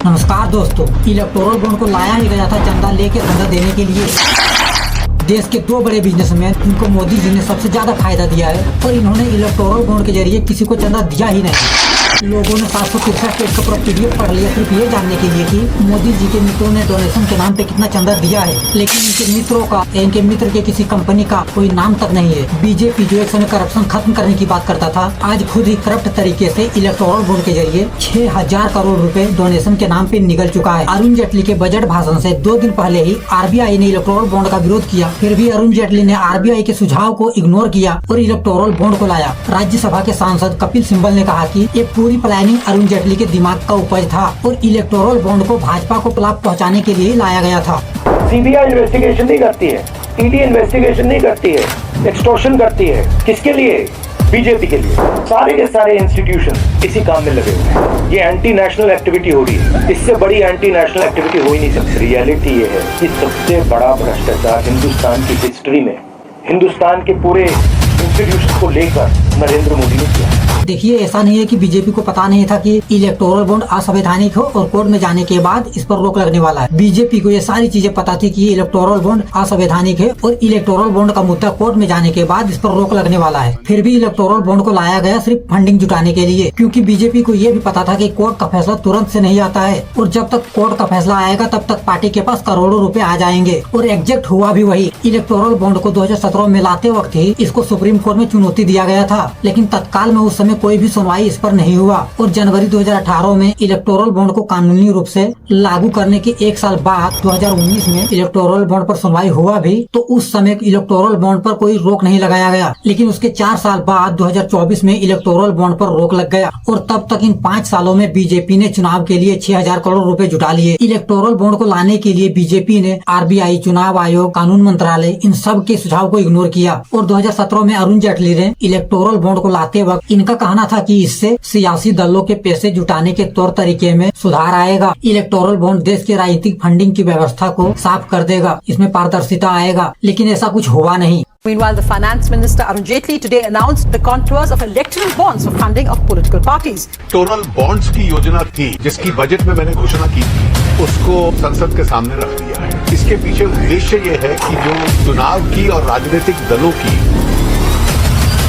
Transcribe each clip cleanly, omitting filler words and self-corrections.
नमस्कार दोस्तों, electoral bond को लाया ही गया था चंदा लेके धंधा देने के लिए। देश के दो बड़े बिजनेसमैन, इनको मोदी जी ने सबसे ज्यादा फायदा दिया है और इन्होंने इलेक्टोरल बॉन्ड के जरिए किसी को चंदा दिया ही नहीं। लोगों ने 763 पेज का पूरा पीडीएफ पढ़ लिया सिर्फ ये जानने के लिए कि मोदी जी के मित्रों ने डोनेशन के नाम पे कितना चंदा दिया है, लेकिन इनके मित्रों का, इनके मित्र के किसी कंपनी का कोई नाम तक नहीं है। बीजेपी जो एक समय करप्शन खत्म करने की बात करता था, आज खुद ही करप्ट तरीके से इलेक्टोरल बॉन्ड के जरिए 6000 करोड़ रुपए डोनेशन के नाम पे निकल चुका है। अरुण जेटली के बजट भाषण से 2 दिन पहले ही आरबीआई ने इलेक्टोरल बॉन्ड का विरोध किया, फिर भी अरुण जेटली ने आरबीआई के सुझाव को इग्नोर किया और इलेक्टोरल बॉन्ड को लाया। राज्यसभा के सांसद कपिल सिब्बल ने कहा कि ये पूरी प्लानिंग अरुण जेटली के दिमाग का उपज था और इलेक्टोरल बॉन्ड को भाजपा को लाभ पहुंचाने के लिए लाया गया था। सीबीआई इन्वेस्टिगेशन नहीं करती है, ईडी इन्वेस्टिगेशन नहीं करती है, एक्सटॉर्शन करती है। किसके लिए? बीजेपी के लिए। सारे के सारे इंस्टीट्यूशन इसी काम में लगे हुए हैं। ये एंटी नेशनल एक्टिविटी हो रही है, इससे बड़ी एंटी नेशनल एक्टिविटी हो ही नहीं सकती। रियलिटी ये है कि सबसे बड़ा भ्रष्टाचार हिंदुस्तान की हिस्ट्री में, हिंदुस्तान के पूरे इंस्टीट्यूशन को लेकर नरेंद्र मोदी ने किया। देखिए, ऐसा नहीं है कि बीजेपी को पता नहीं था कि इलेक्टोरल बॉन्ड असंवैधानिक हो और कोर्ट में जाने के बाद इस पर रोक लगने वाला है। बीजेपी को ये सारी चीजें पता थी कि इलेक्टोरल बॉन्ड असंवैधानिक है और इलेक्टोरल बॉन्ड का मुद्दा कोर्ट में जाने के बाद इस पर रोक लगने वाला है। फिर भी इलेक्टोरल बॉन्ड को लाया गया सिर्फ फंडिंग जुटाने के लिए, क्योंकि बीजेपी को ये भी पता था कि कोर्ट का फैसला तुरंत से नहीं आता है और जब तक कोर्ट का फैसला आएगा तब तक पार्टी के पास करोड़ों रुपए आ जाएंगे। और एग्जैक्ट हुआ भी वही। इलेक्टोरल बॉन्ड को 2017 में लाते वक्त ही इसको सुप्रीम कोर्ट में चुनौती दिया गया था, लेकिन तत्काल में उस समय कोई भी सुनवाई इस पर नहीं हुआ और जनवरी 2018 में इलेक्टोरल बॉन्ड को कानूनी रूप से लागू करने के 1 साल बाद 2019 में इलेक्टोरल बॉन्ड पर सुनवाई हुआ भी, तो उस समय इलेक्टोरल बॉन्ड पर कोई रोक नहीं लगाया गया। लेकिन उसके 4 साल बाद 2024 में इलेक्टोरल बॉन्ड पर रोक लग गया और तब तक इन 5 सालों में बीजेपी ने चुनाव के लिए 6000 करोड़ रुपए जुटा लिए। इलेक्टोरल बॉन्ड को लाने के लिए बीजेपी ने आरबीआई, चुनाव आयोग, कानून मंत्रालय, इन सब के सुझाव को इग्नोर किया और 2017 में अरुण जेटली ने इलेक्टोरल बॉन्ड को लाते वक्त इनका कहना था कि इससे सियासी दलों के पैसे जुटाने के तौर तरीके में सुधार आएगा। इलेक्टोरल बॉन्ड देश के राजनीतिक फंडिंग की व्यवस्था को साफ कर देगा, इसमें पारदर्शिता आएगा, लेकिन ऐसा कुछ हुआ नहीं। Meanwhile, the Finance Minister Arun Jaitley today announced the contours of electoral bonds for funding of political parties. Electoral bonds की योजना थी जिसकी बजट में मैंने घोषणा की थी, उसको संसद के सामने रख दिया है। इसके पीछे उद्देश्य ये है कि जो चुनाव की और राजनीतिक दलों की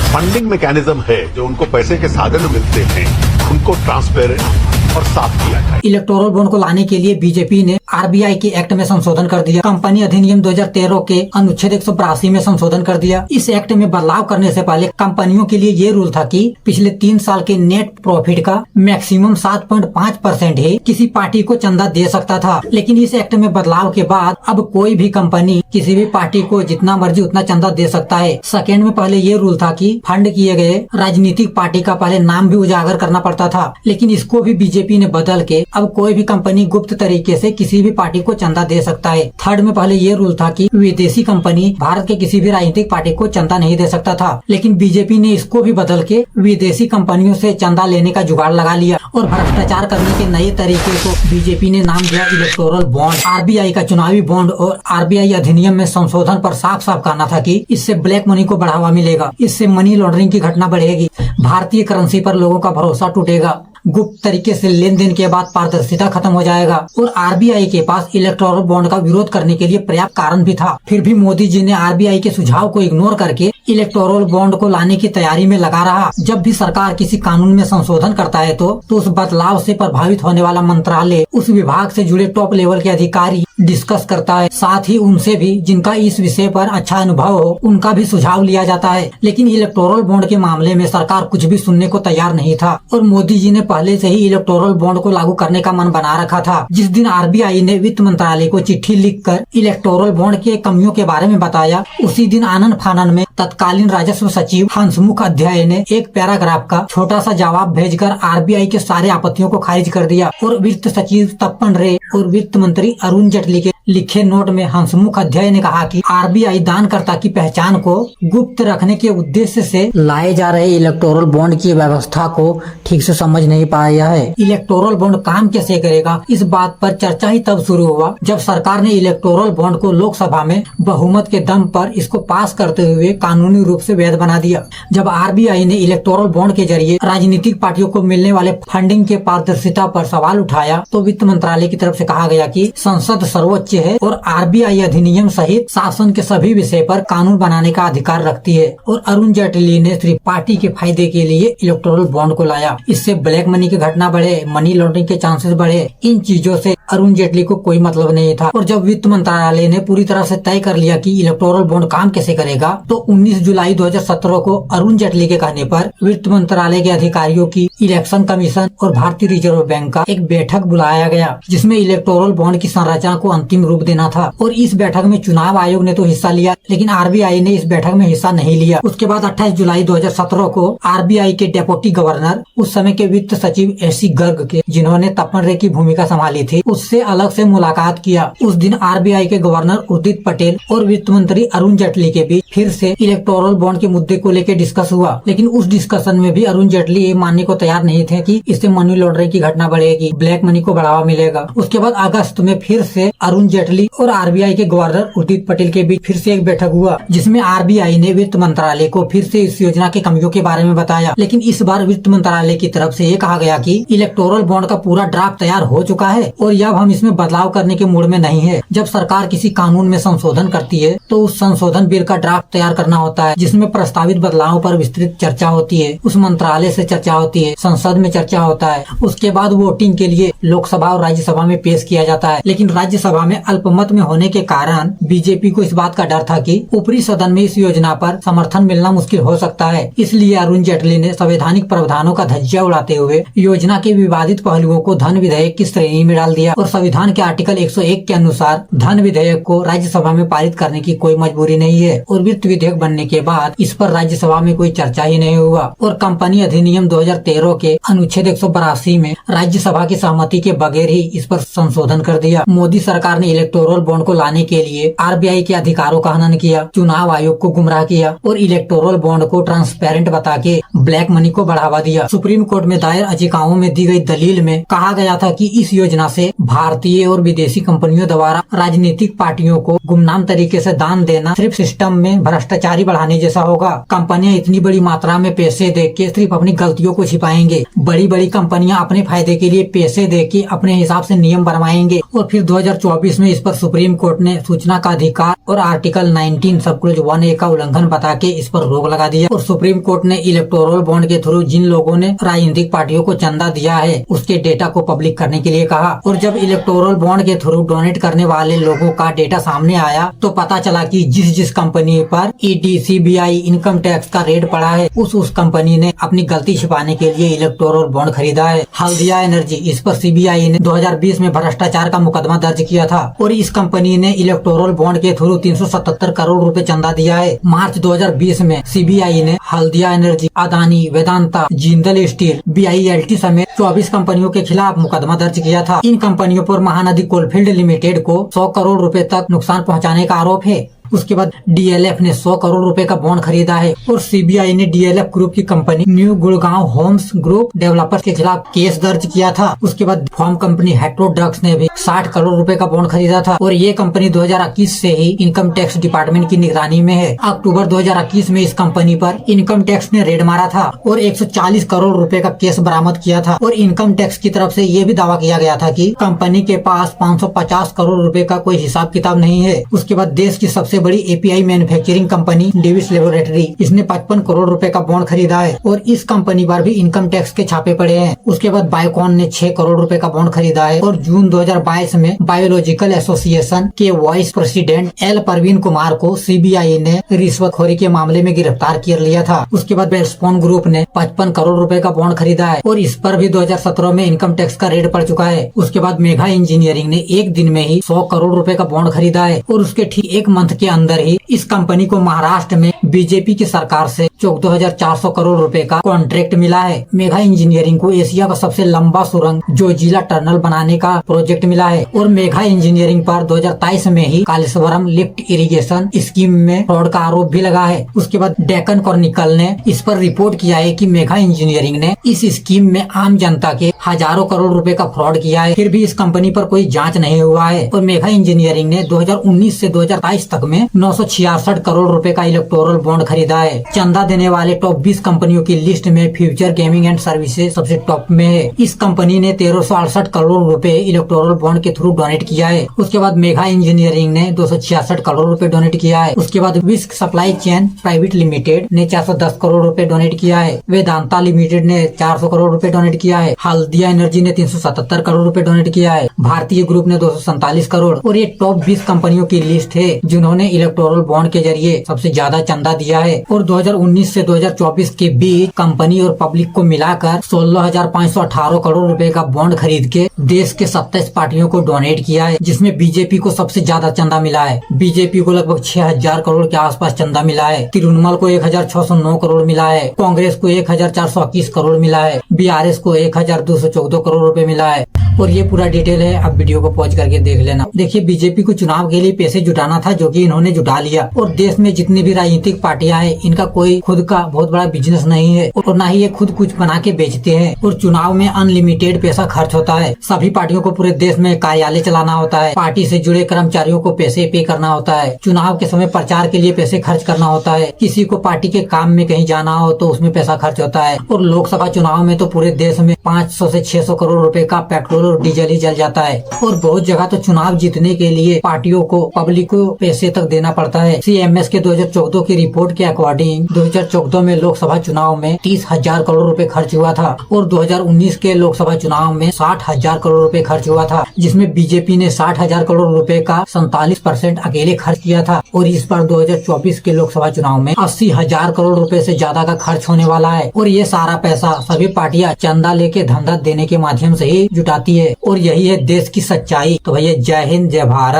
फंडिंग मैकेनिज्म है, जो उनको पैसे के साधन मिलते हैं, उनको ट्रांसपेरेंट और साफ किया जाए। इलेक्टोरल बॉन्ड को लाने के लिए बीजेपी ने आरबीआई के एक्ट में संशोधन कर दिया, कंपनी अधिनियम 2013 के अनुच्छेद 182 में संशोधन कर दिया। इस एक्ट में बदलाव करने से पहले कंपनियों के लिए ये रूल था कि पिछले 3 साल के नेट प्रॉफिट का मैक्सिमम 7.5% ही किसी पार्टी को चंदा दे सकता था। लेकिन इस एक्ट में बदलाव के बाद अब कोई भी कंपनी किसी भी पार्टी को जितना मर्जी उतना चंदा दे सकता है। सेकेंड में पहले ये रूल था कि फंड किए गए राजनीतिक पार्टी का पहले नाम भी उजागर करना पड़ता था, लेकिन इसको भी बीजेपी ने बदल के अब कोई भी कंपनी गुप्त तरीके से किसी भी पार्टी को चंदा दे सकता है। थर्ड में पहले ये रूल था कि विदेशी कंपनी भारत के किसी भी राजनीतिक पार्टी को चंदा नहीं दे सकता था, लेकिन बीजेपी ने इसको भी बदल के विदेशी कंपनियों से चंदा लेने का जुगाड़ लगा लिया और भ्रष्टाचार करने के नए तरीके को बीजेपी ने नाम दिया इलेक्टोरल बॉन्ड। आरबीआई का चुनावी बॉन्ड और आरबीआई अधिनियम में संशोधन पर साफ साफ कहना था कि इससे ब्लैक मनी को बढ़ावा मिलेगा, इससे मनी लॉन्ड्रिंग की घटना बढ़ेगी, भारतीय करेंसी पर लोगों का भरोसा टूटेगा, गुप्त तरीके से लेन देन के बाद पारदर्शिता खत्म हो जाएगा और आरबीआई के पास इलेक्टोरल बॉन्ड का विरोध करने के लिए पर्याप्त कारण भी था। फिर भी मोदी जी ने आरबीआई के सुझाव को इग्नोर करके इलेक्टोरल बॉन्ड को लाने की तैयारी में लगा रहा। जब भी सरकार किसी कानून में संशोधन करता है तो उस बदलाव से प्रभावित होने वाला मंत्रालय, उस विभाग से जुड़े टॉप लेवल के अधिकारी डिस्कस करता है, साथ ही उनसे भी जिनका इस विषय पर अच्छा अनुभव हो उनका भी सुझाव लिया जाता है। लेकिन इलेक्टोरल बॉन्ड के मामले में सरकार कुछ भी सुनने को तैयार नहीं था और मोदी जी ने पहले से ही इलेक्टोरल बॉन्ड को लागू करने का मन बना रखा था। जिस दिन आरबीआई ने वित्त मंत्रालय को चिट्ठी लिखकर इलेक्टोरल बॉन्ड के कमियों के बारे में बताया, उसी दिन आनन फानन में तत्कालीन राजस्व सचिव हंसमुख अध्याय ने एक पैराग्राफ का छोटा सा जवाब भेजकर आरबीआई के सारे आपत्तियों को खारिज कर दिया और वित्त सचिव तपन रे और वित्त मंत्री अरुण जेटली के लिखे नोट में हंसमुख अध्याय ने कहा कि आरबीआई दानकर्ता की पहचान को गुप्त रखने के उद्देश्य से लाए जा रहे इलेक्टोरल बॉन्ड की व्यवस्था को ठीक से समझ नहीं पाया है। इलेक्टोरल बॉन्ड काम कैसे करेगा, इस बात पर चर्चा ही तब शुरू हुआ जब सरकार ने इलेक्टोरल बॉन्ड को लोकसभा में बहुमत के दम पर इसको पास करते हुए कानून कानूनी रूप से वैध बना दिया। जब आरबीआई ने इलेक्टोरल बॉन्ड के जरिए राजनीतिक पार्टियों को मिलने वाले फंडिंग के पारदर्शिता पर सवाल उठाया तो वित्त मंत्रालय की तरफ से कहा गया कि संसद सर्वोच्च है और आरबीआई अधिनियम सहित शासन के सभी विषय पर कानून बनाने का अधिकार रखती है। और अरुण जेटली ने सिर्फ पार्टी के फायदे के लिए इलेक्टोरल बॉन्ड को लाया। इससे ब्लैक मनी की घटना बढ़े, मनी लॉन्ड्रिंग के चांसेस बढ़े। इन चीजों से अरुण जेटली को कोई मतलब नहीं था। और जब वित्त मंत्रालय ने पूरी तरह से तय कर लिया कि इलेक्टोरल बॉन्ड काम कैसे करेगा तो 19 जुलाई 2017 को अरुण जेटली के कहने पर वित्त मंत्रालय के अधिकारियों की इलेक्शन कमीशन और भारतीय रिजर्व बैंक का एक बैठक बुलाया गया जिसमें इलेक्टोरल बॉन्ड की संरचना को अंतिम रूप देना था। और इस बैठक में चुनाव आयोग ने तो हिस्सा लिया लेकिन आरबीआई ने इस बैठक में हिस्सा नहीं लिया। उसके बाद 28 जुलाई 2017 को आरबीआई के डेप्यूटी गवर्नर, उस समय के वित्त सचिव एसी गर्ग के, जिन्होंने तपन रे की भूमिका संभाली थी, उससे अलग से मुलाकात किया। उस दिन आरबीआई के गवर्नर उर्जित पटेल और वित्त मंत्री अरुण जेटली के बीच फिर से इलेक्टोरल बॉन्ड के मुद्दे को लेकर डिस्कस हुआ। लेकिन उस डिस्कशन में भी अरुण जेटली ये मानने को तैयार नहीं थे कि इससे मनी लॉन्ड्रिंग की घटना बढ़ेगी, ब्लैक मनी को बढ़ावा मिलेगा। उसके बाद अगस्त में फिर से अरुण जेटली और आरबीआई के गवर्नर उर्जित पटेल के बीच फिर से एक बैठक हुआ जिसमें आरबीआई ने वित्त मंत्रालय को फिर से इस योजना के कमियों के बारे में बताया। लेकिन इस बार वित्त मंत्रालय की तरफ से ये कहा गया कि इलेक्टोरल बॉन्ड का पूरा ड्राफ्ट तैयार हो चुका है और अब हम इसमें बदलाव करने के मूड में नहीं है। जब सरकार किसी कानून में संशोधन करती है तो उस संशोधन बिल का ड्राफ्ट तैयार करना होता है जिसमें प्रस्तावित बदलावों पर विस्तृत चर्चा होती है, उस मंत्रालय से चर्चा होती है, संसद में चर्चा होता है। उसके बाद वोटिंग के लिए लोकसभा और राज्यसभा में पेश किया जाता है। लेकिन राज्यसभा में अल्पमत में होने के कारण बीजेपी को इस बात का डर था कि ऊपरी सदन में इस योजना पर समर्थन मिलना मुश्किल हो सकता है। इसलिए अरुण जेटली ने संवैधानिक प्रावधानों का धज्जिया उड़ाते हुए योजना के विवादित पहलुओं को धन विधेयक की श्रेणी में डाल दिया और संविधान के आर्टिकल 101 के अनुसार धन विधेयक को राज्यसभा में पारित करने की कोई मजबूरी नहीं है। और वित्त विधेयक बनने के बाद इस पर राज्यसभा में कोई चर्चा ही नहीं हुआ। और कंपनी अधिनियम 2013 के अनुच्छेद 182 में राज्यसभा की सहमति के बगैर ही इस पर संशोधन कर दिया। मोदी सरकार ने इलेक्टोरल बॉन्ड को लाने के लिए आरबीआई के अधिकारों का हनन किया, चुनाव आयोग को गुमराह किया और इलेक्टोरल बॉन्ड को ट्रांसपेरेंट बता के ब्लैक मनी को बढ़ावा दिया। सुप्रीम कोर्ट में दायर याचिकाओं में दी गई दलील में कहा गया था कि इस योजना से भारतीय और विदेशी कंपनियों द्वारा राजनीतिक पार्टियों को गुमनाम तरीके से दान देना सिर्फ सिस्टम में भ्रष्टाचारी बढ़ाने जैसा होगा। कंपनियां इतनी बड़ी मात्रा में पैसे दे के सिर्फ अपनी गलतियों को छिपाएंगे। बड़ी बड़ी कंपनियां अपने फायदे के लिए पैसे दे के अपने हिसाब से नियम बनवाएंगे। और फिर 2024 में इस पर सुप्रीम कोर्ट ने सूचना का अधिकार और आर्टिकल 19 सब क्लॉज 1A का उल्लंघन बता के इस पर रोक लगा दिया। और सुप्रीम कोर्ट ने इलेक्टोरल बॉन्ड के थ्रू जिन लोगों ने राजनीतिक पार्टियों को चंदा दिया है उसके डेटा को पब्लिक करने के लिए कहा। और जब इलेक्टोरल बॉन्ड के थ्रू डोनेट करने वाले लोगों का डेटा सामने आया तो पता चला कि जिस कंपनी पर ईडी, सीबीआई, इनकम टैक्स का रेड पड़ा है उस कंपनी ने अपनी गलती छिपाने के लिए इलेक्टोरल बॉन्ड खरीदा है। हल्दिया एनर्जी, इस पर सीबीआई ने 2020 में भ्रष्टाचार का मुकदमा दर्ज किया था और इस कंपनी ने इलेक्टोरल बॉन्ड के थ्रू 377 करोड़ रुपए चंदा दिया है। मार्च 2020 में सीबीआई ने Haldia energy, Adani, Vedanta, Jindal steel, BILT समेत 24 कंपनियों के खिलाफ मुकदमा दर्ज किया था। इन कंपनियों पर महानदी कोलफील्ड लिमिटेड को 100 करोड़ रुपए तक नुकसान पहुंचाने का आरोप है। उसके बाद DLF ने 100 करोड़ रुपए का बॉन्ड खरीदा है और सीबीआई ने DLF ग्रुप की company New Gurgaon Homes group developers के खिलाफ केस दर्ज किया था। उसके बाद फॉर्म कंपनी हेट्रोड्रग्स ने भी 60 करोड़ रुपए का बॉन्ड खरीदा था और ये कंपनी 2021 से ही इनकम टैक्स डिपार्टमेंट की निगरानी में है। अक्टूबर 2021 में इस कंपनी पर इनकम टैक्स ने रेड मारा था और 140 करोड़ रुपए का केस बरामद किया था। और इनकम टैक्स की तरफ से ये भी दावा किया गया था कि कंपनी के पास 550 करोड़ रुपए का कोई हिसाब किताब नहीं है। उसके बाद देश की सबसे बड़ी API manufacturing company Davis laboratory, इसने 55 करोड़ रुपए का बॉन्ड खरीदा है और इस कंपनी पर भी इनकम टैक्स के छापे पड़े हैं। उसके बाद बायोकॉन ने 6 करोड़ रुपए का बॉन्ड खरीदा है और जून 2022 में बायोलॉजिकल एसोसिएशन के vice president L Parveen Kumar को सीबीआई ने रिश्वतखोरी के मामले में गिरफ्तार कर लिया था। उसके बाद वेल्सपॉन ग्रुप ने 55 करोड़ रुपए का बॉन्ड खरीदा है और इस पर भी 2017 में इनकम टैक्स का रेड पड़ चुका है। उसके बाद मेघा इंजीनियरिंग ने एक दिन में ही 100 करोड़ रुपए का बॉन्ड खरीदा है और उसके ठीक एक मंथ के अंदर ही इस कंपनी को महाराष्ट्र में बीजेपी की सरकार से 14,400 करोड़ रुपए का कॉन्ट्रैक्ट मिला है। मेघा इंजीनियरिंग को एशिया का सबसे लंबा सुरंग जोजिला टनल बनाने का प्रोजेक्ट मिला है और मेघा इंजीनियरिंग पर 2023 में ही कालेश्वरम लिफ्ट इरिगेशन स्कीम में फ्रॉड का आरोप भी लगा है। उसके बाद डेक्कन क्रॉनिकल ने इस पर रिपोर्ट किया है कि मेघा इंजीनियरिंग ने इस स्कीम में आम जनता के हजारों करोड़ रुपए का फ्रॉड किया है, फिर भी इस कंपनी पर कोई जांच नहीं हुआ है। और मेघा इंजीनियरिंग ने 2019 से 2023 तक में ने 966 करोड़ रुपए का इलेक्टोरल बॉन्ड खरीदा है। चंदा देने वाले टॉप 20 कंपनियों की लिस्ट में फ्यूचर गेमिंग एंड सर्विसेज सबसे टॉप में है। इस कंपनी ने 1368 करोड़ रुपए इलेक्टोरल बॉन्ड के थ्रू डोनेट किया है। उसके बाद मेगा इंजीनियरिंग ने 266 करोड़ रुपए डोनेट किया है। उसके बाद विस्क सप्लाई चेन प्राइवेट लिमिटेड ने 410 करोड़ रुपए डोनेट किया है। वेदांता लिमिटेड ने 400 करोड़ रुपए डोनेट किया है। हल्दिया एनर्जी ने 377 करोड़ रुपए डोनेट किया है। भारतीय ग्रुप ने 247 करोड़। और ये टॉप 20 कंपनियों की लिस्ट है जिन्होंने इलेक्टोरल बॉन्ड के जरिए सबसे ज्यादा चंदा दिया है। और 2019 से 2024 के बीच कंपनी और पब्लिक को मिलाकर 16,518 करोड़ रुपए का बॉन्ड खरीद के देश के 27 पार्टियों को डोनेट किया है, जिसमें बीजेपी को सबसे ज्यादा चंदा मिला है। बीजेपी को लगभग 6,000 करोड़ के आसपास चंदा मिला है। तृणमूल को 1,609 करोड़ मिला है। कांग्रेस को 1,421 करोड़ मिला है। बीआरएस को 1,214 करोड़ रुपए मिला है। और ये पूरा डिटेल है, अब वीडियो को पॉज करके देख लेना। देखिए, बीजेपी को चुनाव के लिए पैसे जुटाना था जो कि इन्होंने जुटा लिया। और देश में जितनी भी राजनीतिक पार्टियां हैं, इनका कोई खुद का बहुत बड़ा बिजनेस नहीं है और न ही ये खुद कुछ बना के बेचते हैं। और चुनाव में अनलिमिटेड पैसा खर्च होता है। सभी पार्टियों को पूरे देश में कार्यालय चलाना होता है। पार्टी से जुड़े कर्मचारियों को पैसे पे करना होता है। चुनाव के समय प्रचार के लिए पैसे खर्च करना होता है। किसी को पार्टी के काम में कहीं जाना हो तो उसमें पैसा खर्च होता है। और लोकसभा चुनाव में तो पूरे देश में 500 से 600 करोड़ रुपए का पेट्रोल और डीजल ही जल जाता है। और बहुत जगह तो चुनाव जीतने के लिए पार्टियों को, पब्लिक को पैसे तक देना पड़ता है। CMS के 2014 की रिपोर्ट के अकॉर्डिंग 2014 में लोकसभा चुनाव में 30,000 करोड़ रुपए खर्च हुआ था। और 2019 के लोकसभा चुनाव में 60,000 करोड़ रुपए खर्च हुआ था, जिसमें बीजेपी ने 60,000 करोड़ रुपए का 47% अकेले खर्च किया था। और इस बार 2024 के लोकसभा चुनाव में 80,000 करोड़ रुपए से ज्यादा का खर्च होने वाला है। और ये सारा पैसा सभी पार्टियां चंदा लेके धंधा देने के माध्यम से ही जुटाती है। और यही है देश की सच्चाई। तो भैया, जय हिंद, जय भारत।